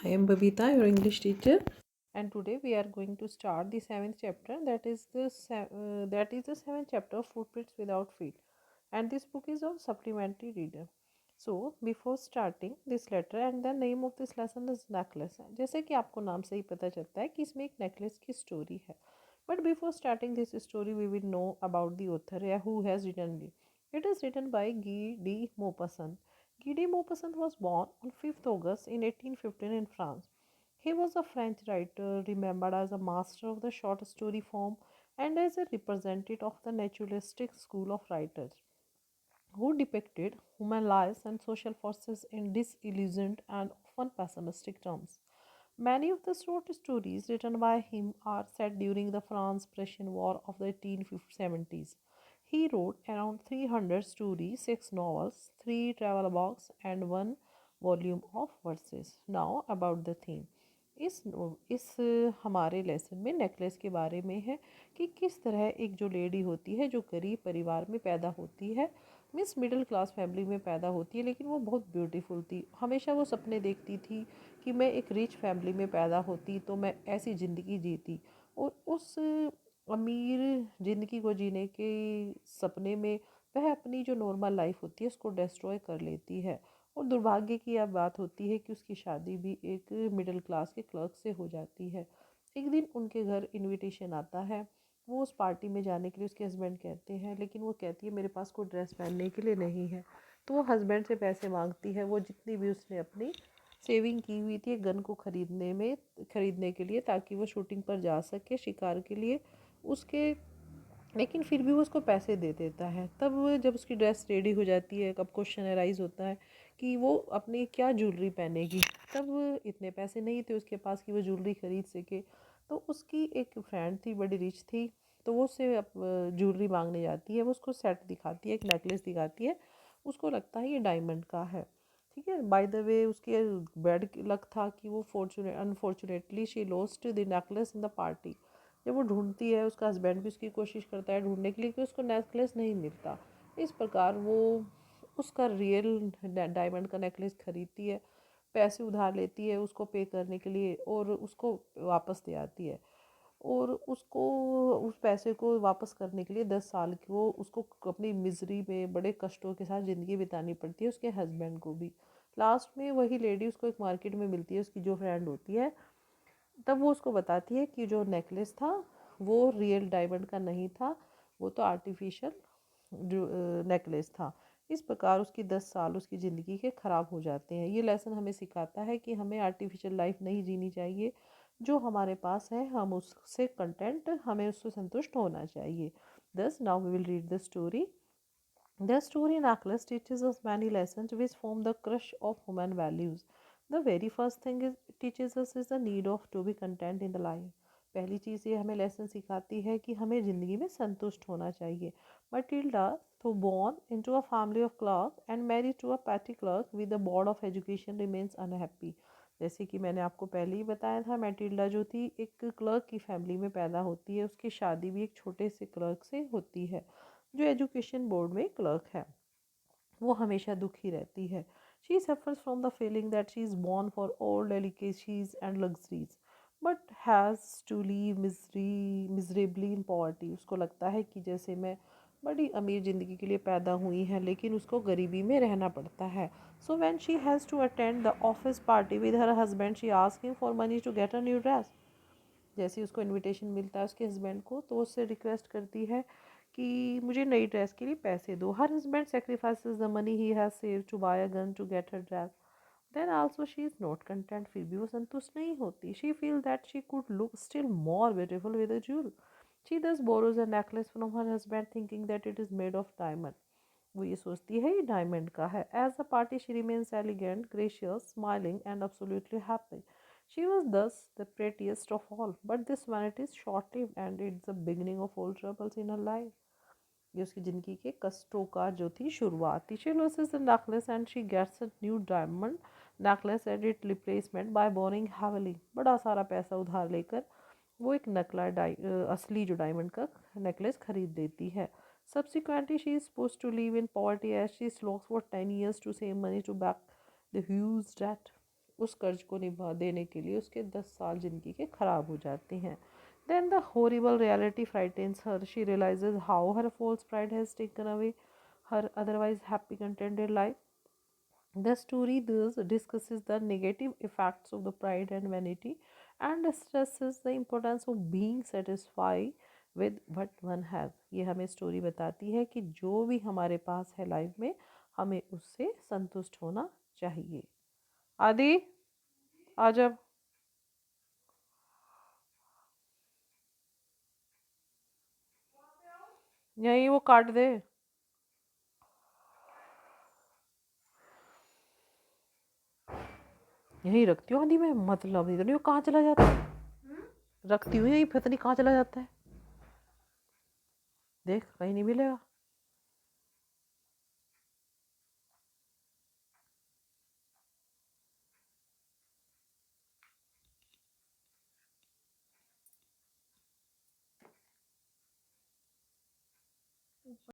I am Babita, your English teacher, and today we are going to start the seventh chapter. That is the seventh chapter of Footprints Without Feet, and this book is of supplementary reader. So before starting this letter, and the name of this lesson is necklace. जैसे कि आपको नाम से ही पता चलता है कि इसमें एक नेकलेस की स्टोरी है. But before starting this story, we will know about the author, who has written it. It is written by Guy de Maupassant. Guy de Maupassant was born on 5th August in 1815 in France. He was a French writer remembered as a master of the short story form and as a representative of the naturalistic school of writers who depicted human lives and social forces in disillusioned and often pessimistic terms. Many of the short stories written by him are set during the France-Prussian War of the 1870s. He wrote around 300 stories, 6 novels, 3 travel books, and 1 volume of verses. Now about the theme. इस हमारे lesson में necklace के बारे में है कि किस तरह एक जो लेडी होती है जो गरीब परिवार में पैदा होती है, मीन्स मिडिल क्लास फैमिली में पैदा होती है, लेकिन वो बहुत ब्यूटीफुल थी. हमेशा वो सपने देखती थी कि मैं एक रिच फैमिली में पैदा होती तो मैं ऐसी ज़िंदगी जीती. और उस अमीर ज़िंदगी को जीने के सपने में वह अपनी जो नॉर्मल लाइफ होती है उसको डिस्ट्रॉय कर लेती है. और दुर्भाग्य की यह बात होती है कि उसकी शादी भी एक मिडिल क्लास के क्लर्क से हो जाती है. एक दिन उनके घर इनविटेशन आता है. वो उस पार्टी में जाने के लिए उसके हस्बैंड कहते हैं, लेकिन वो कहती है मेरे पास कोई ड्रेस पहनने के लिए नहीं है. तो वो हस्बैंड से पैसे मांगती है, वो जितनी भी उसने अपनी सेविंग की हुई थी गन को खरीदने के लिए, ताकि वो शूटिंग पर जा सके शिकार के लिए उसके. लेकिन फिर भी वो उसको पैसे दे देता है. तब जब उसकी ड्रेस रेडी हो जाती है, कब क्वेश्चन अराइज होता है कि वो अपनी क्या ज्वेलरी पहनेगी. तब इतने पैसे नहीं थे उसके पास कि वो ज्वेलरी खरीद सके. तो उसकी एक फ्रेंड थी, बड़ी रिच थी, तो वो उससे ज्वेलरी मांगने जाती है. वो उसको सेट दिखाती है, एक नेकलेस दिखाती है. उसको लगता है ये डायमंड का है. ठीक है. बाय द वे उसके बैड लक था कि वो unfortunately she lost the necklace in the party. जब वो ढूंढती है, उसका हस्बैंड भी उसकी कोशिश करता है ढूंढने के लिए कि उसको नेकलेस नहीं मिलता. इस प्रकार वो उसका रियल डायमंड का नेकलेस खरीदती है, पैसे उधार लेती है उसको पे करने के लिए और उसको वापस दे आती है. और उसको उस पैसे को वापस करने के लिए 10 साल की वो उसको अपनी मिजरी में बड़े कष्टों के साथ ज़िंदगी बितानी पड़ती है, उसके हस्बैंड को भी. लास्ट में वही लेडी उसको एक मार्केट में मिलती है, उसकी जो फ्रेंड होती है. तब वो उसको बताती है कि जो नेकलेस था वो रियल डायमंड का नहीं था, वो तो आर्टिफिशियल जो नेकलेस था. इस प्रकार उसकी 10 साल उसकी ज़िंदगी के ख़राब हो जाते हैं. ये लेसन हमें सिखाता है कि हमें आर्टिफिशियल लाइफ नहीं जीनी चाहिए. जो हमारे पास है हम उससे कंटेंट, हमें उससे संतुष्ट होना चाहिए. Thus now we will read the story. The story Necklace teaches us many lessons which form the crush of human values. The very first thing it teaches us is the need of to be content in the life. पहली चीज़ ये हमें lesson सिखाती है कि हमें ज़िंदगी में संतुष्ट होना चाहिए. Matilda, though born into a family of clerks and married to a petty clerk with the board of education, remains unhappy. जैसे कि मैंने आपको पहले ही बताया था, मैटिल्डा जो थी एक क्लर्क की फैमिली में पैदा होती है. उसकी शादी भी एक छोटे से क्लर्क से होती है जो एजुकेशन बोर्ड में क्लर्क है. वो हमेशा दुखी रहती है. She suffers from the feeling that she is born for all delicacies and luxuries but has to live miserably in poverty. उसको लगता है कि जैसे मैं बड़ी अमीर ज़िंदगी के लिए पैदा हुई हैं, लेकिन उसको गरीबी में रहना पड़ता है. So when she has to attend the office party with her husband she asking for money to get a new dress. जैसे ही उसको इनविटेशन मिलता है उसके हस्बैंड को, तो उससे रिक्वेस्ट करती है कि मुझे नई ड्रेस के लिए पैसे दो. Her husband sacrifices the money he has save to buy a gun to get her dress. Then also she is not content. फिर भी वो संतुष्ट नहीं होती. She feel that she could look still more beautiful with a jewel. She thus borrows a necklace from her husband thinking that it is made of diamond. वो ये सोचती है ये डायमंड का है. As a party she remains elegant, gracious, smiling and absolutely happy. She was thus the prettiest of all, but this vanity is short-lived and it's the beginning of all troubles in her life. ये उसकी ज़िंदगी के कष्टों का जो थी शुरुआत थी. She loses the necklace and she gets a new diamond necklace at its replacement by borrowing heavily. बड़ा सारा पैसा उधार लेकर वो एक असली जो डायमंड का नेकलेस खरीद देती है. Subsequently, she is supposed to live in poverty as she slogs for 10 years to save money to back the huge debt. उस कर्ज को निभा देने के लिए उसके 10 साल ज़िंदगी के ख़राब हो जाते हैं. Then the horrible reality frightens her. She realizes how her false pride has taken away her otherwise happy, contented life. The story thus discusses the negative effects of the pride and vanity and stresses the importance of being satisfied with what one has. ये हमें story बताती है कि जो भी हमारे पास है life में हमें उससे संतुष्ट होना चाहिए. आदि आ जब यही वो काट दे. यहीं रखती हूँ आदि में मतलब नहीं तो नहीं वो कहाँ चला जाता है. रखती हूँ यहीं पता नहीं कहाँ चला जाता है. देख कहीं नहीं मिलेगा.